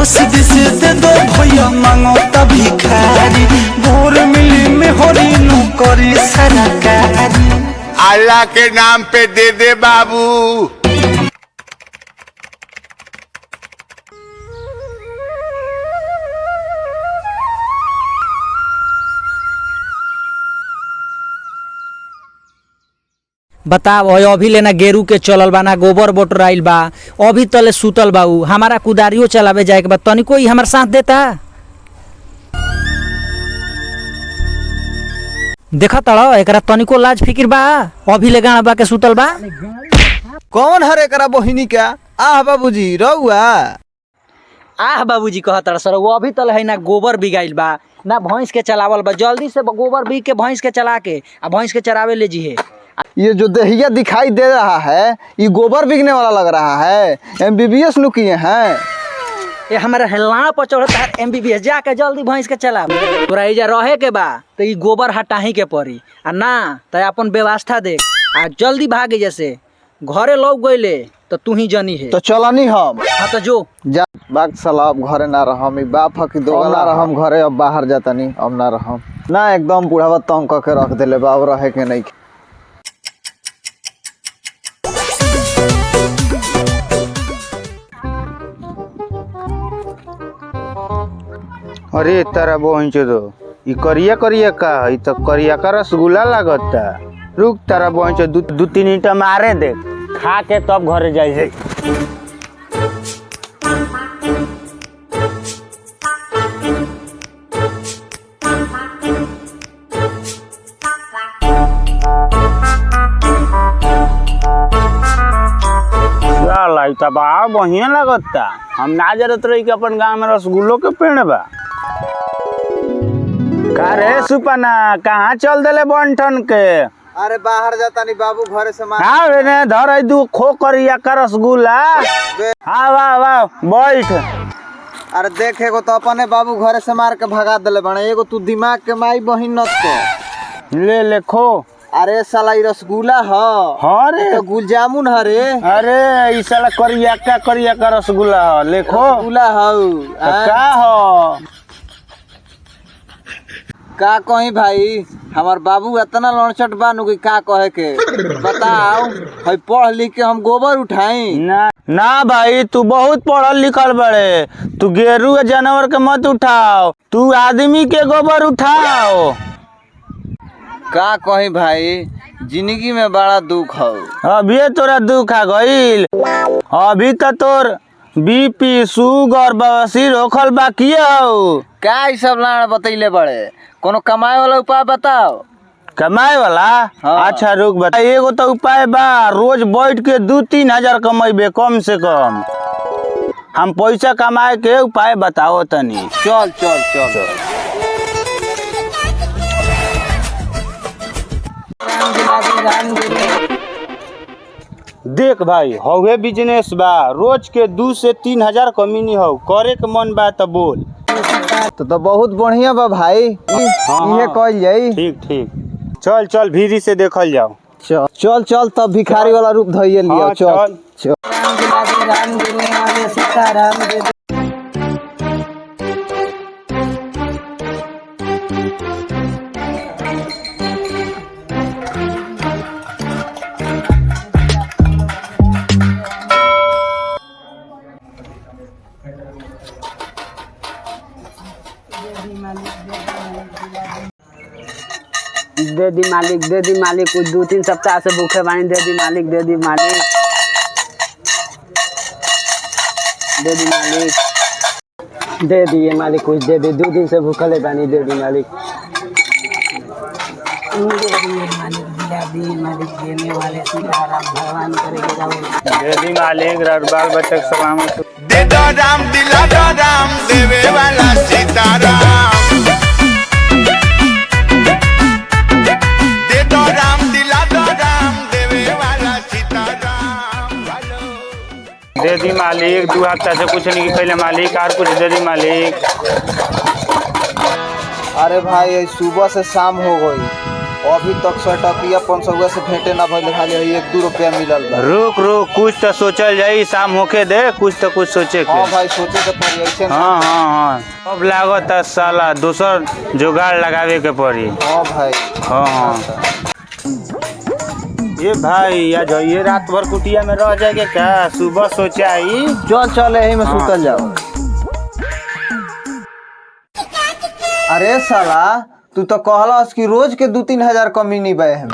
सीधे से दे दो भैया मांगो तभी भिखारी भोर मिली में होरी नौकरी सरकारी। अल्लाह के नाम पे दे दे बाबू। बताओ अभी लेना गेरू के चलल बा ना गोबर बोटर आइल बा अभी तले सुतल बा हमारा कुदारियो चलावे जाए के बाद तनिको ही हमार साथ देता। देखा तड़ एकरा तनिको लाज फिकिर बा अभी ले गाना बा के सुतल बा। कौन हरे करा बहिनी का आह बाबूजी रहुआ आह बाबूजी कहता सर वो अभी तल है ना गोबर बिगाइल बा ना भैंस के चलावल बा जल्दी से गोबर बिग के भैंस के चला के आ भैंस के चरावे ले जी है। ये जो दहिया दिखाई दे रहा है ये गोबर बिकने वाला लग रहा है। MBBS नु किए हैं ये हमारा हेलना पर चढ़ता है MBBS जाके जल्दी भैंस के चला तोरा एजा रहे के बा तो ये गोबर हटाही के पड़ी आ ना तो अपन व्यवस्था देख आ जल्दी भागे जैसे घरे लोग गईले तो तू ही जनी है तो चलनी हम। हाँ तो जो जा बाग सलाब घरे ना रहम बाप हकी दो ना रहम घरे अब बाहर जातनी अब ना रहम ना एकदम बुढ़ावा तंग करके रख देले बाब रहे के नहीं। अरे तारा बहन दो ई करिया करिया का ई तो करिया का रसगुल्ला लागता। रुक तारा बहन दू तीन ईंटा मारे दे खा के तब घरे जाए है। बा बढ़िया लगता हम ना जरूरत रही कि अपन गांव में रसगुल्लो के पेड़ बा। का रे सुपना कहाँ चल देले बंठन के? अरे बाहर जाता नहीं बाबू घरे से मार। हाँ बेने धर दू खो करिया का रसगुल्ला। हाँ वाह वाह बैठ। अरे देखे को तो अपने बाबू घरे से मार के भगा देले बने एगो तू दिमाग के माई बहिन नत को ले ले खो। अरे साला ई रसगुल्ला ह हाँ रे तो गुल जामुन हरे। अरे ई साला करिया का रसगुल्ला ह ले खो। रसगुल्ला हौ का हो का कहीं भाई हमार बाबू इतना लड़चट बानू कि का कहे के बताओ है पढ़ लिख के हम गोबर उठाई ना ना भाई तू बहुत पढ़ल लिखल बड़े तू गेरू जानवर के मत उठाओ तू आदमी के गोबर उठाओ। का कहीं भाई जिंदगी में बड़ा दुख हो। अभी तोरा दुख आ गईल अभी तो तोर BP शुगर बवासीर होखल बाकी हो। का ई सब लाड़ बतैले बड़े कोनो कमाए वाला उपाय बताओ। कमाए वाला हाँ। अच्छा रुक बता एगो तो उपाय बा रोज बैठ के 2-3 हजार कमेबे कम से कम। हम पैसा कमाए के उपाय बताओ तनी। चल चल चल, चल। देख भाई हवे बिजनेस बा रोज के 2 से 3 हजार कमीनी हो करे के मन बा तो बोल। तो बहुत बढ़िया बा भाई ये कल जाई। ठीक ठीक चल चल भीरी से देखल जाओ। चल चल चल तब भिखारी वाला रूप धइए लियो। हाँ, चल चल दे दी मालिक कुछ 2-3 सप्ताह से भूखे बानी दे दी मालिक दे दी मालिक दे दिए मालिक कुछ दे दी 2 दिन से भूखले बानी दे दी मालिक देने वाले सीताराम भगवान करेगा दे दी मालिक बाल बच्चे सलामत दे दो राम दिला दो राम देवे वाला सीताराम। दे दो राम दिला दो राम देवे वाला सीताराम। दे दी मालिक 2 हफ्ता से कुछ नहीं खैले मालिक और कुछ दे दी मालिक। अरे भाई सुबह से शाम हो गई अभी तक 100 टकिया 500 से भेंटे ना भइल, खाली 1-2 रुपया मिलल बा। रुक कुछ तो सोचल जाई, शाम होके दे, कुछ तो कुछ सोचे के। हाँ भाई सोचे के पड़ी ऐसे ना। हाँ अब लागत है साला दूसर जुगाड़ लगावे के पड़ी। हाँ भाई। हाँ ये भाई आज ये रात भर कुटिया में रह जाएगा क्या? सुबह सोचे आई चल यही में सुतल जाओ। अरे साला तू तो कहलस कि रोज के 2-3 हजार कमी नहीं बे हमें,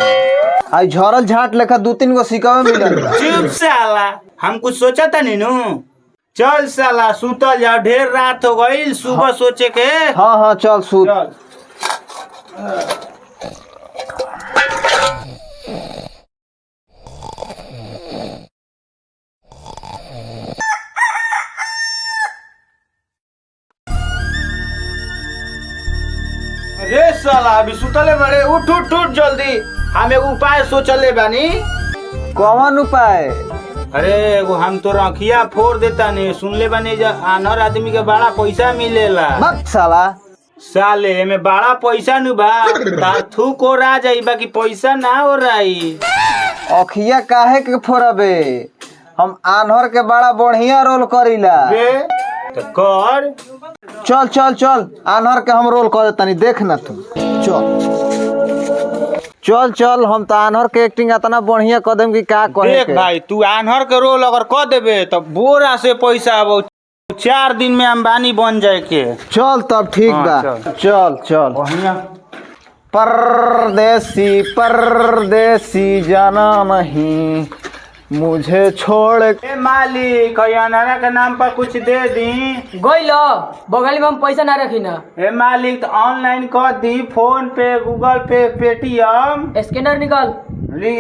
आई झरल झाट लेखा 2-3 गो सिकावे मिलल बा। चुप साला, हम कुछ सोचा था नीनू। चल साला सुतल जाओ, ढेर रात हो गई, सुबह सोचे के। हाँ चल सूत। चल। अरे साला अभी सुतले बड़े, उठ उठ उठ जल्दी, हम एगो उपाय सोचले बानी। कौन उपाय? अरे एगो हम तो रखिया फोड़ देता नहीं, सुनले बानी जो आनर आदमी के बड़ा पैसा मिलेला। मत साला साले में बड़ा पैसा नु बा, तार थूक हो रहा जाई, बाकी पैसा ना हो रही। अखिया काहे के फोड़बे, हम आन्हर के बड़ा बढ़िया रोल करीला। बे तो कर। चल आन्हर के हम रोल कर देतानी, देख ना तू। चल हम तो आन्हर के एक्टिंग इतना बढ़िया कर देम कि का कहे देख के। भाई तू आन्हर के रोल अगर कर देबे तो बोरा से पैसा अब 4 दिन में अंबानी बन जाए के। चल तब ठीक हाँ, बा। चल बढ़िया। परदेसी जाना नहीं मुझे छोड़ के। ए मालिक अनारा के नाम पर कुछ दे दी। गइलो बगल में हम पैसा ना रखी ना। ए मालिक तो ऑनलाइन कर दी, फोन पे, गूगल पे, पेटीएम। स्कैनर निकाल। ली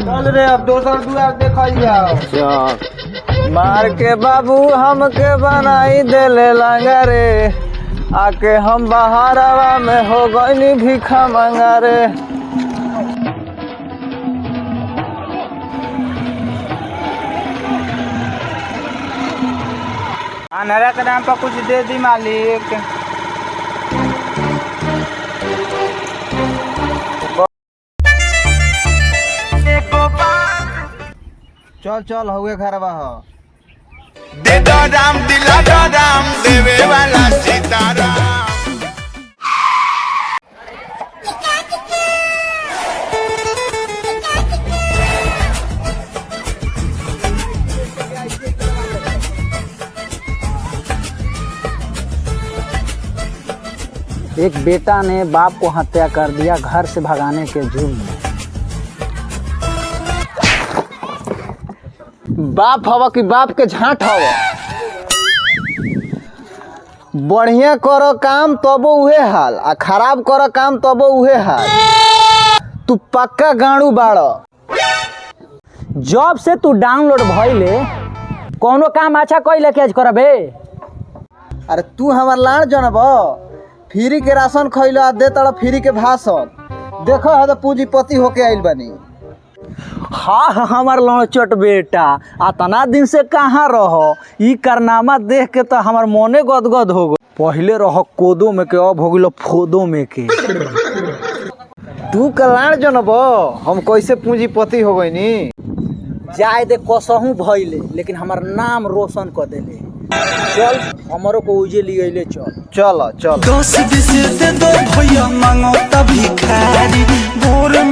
चल रे, अब दोसर दुआर देखल जाओ। चल मार के बाबू हमके बनाई देले लंगरे, आके हम बहारवा में हो गईनी भिखा मंगा रे। अनारा के नाम पर कुछ दे दी मालिक। चल हुए घरवा हो। दे दो राम दिला दो राम देवे वाला सीताराम। एक बेटा ने बाप को हत्या कर दिया घर से भगाने के जुर्म में। बाप हवा कि बाप के झांट हवा। बढ़िया करो काम तबो उहे हाल, आ खराब करो काम तबो उहे हाल। तू पक्का गाड़ू बाड़ो। जब से तू डाउनलोड भइले कोनो काम अच्छा कइले के करबे। अरे तू हमार लाड़ जनब, फ्री के राशन खइला दे तड़ फ्री के भाषण। देखो है तो पूंजीपति होके आइल बनी। हाँ हमार लौचट बेटा, अतना दिन से कहाँ रहो, ई कारनामा देख के तो हमार मोने गदगद हो गो। पहले रहो कोदो में के, अब हो गइलो फोदो में के। तू कलाड़ जनब, हम कैसे पूंजीपति हो गईनी। जाए दे कसहू भइले, लेकिन हमार नाम रोशन कर देले। चल हमारो को उजे लिये चल। चल 10-20 दे दो भैया मांगो तभी खारी भोर में।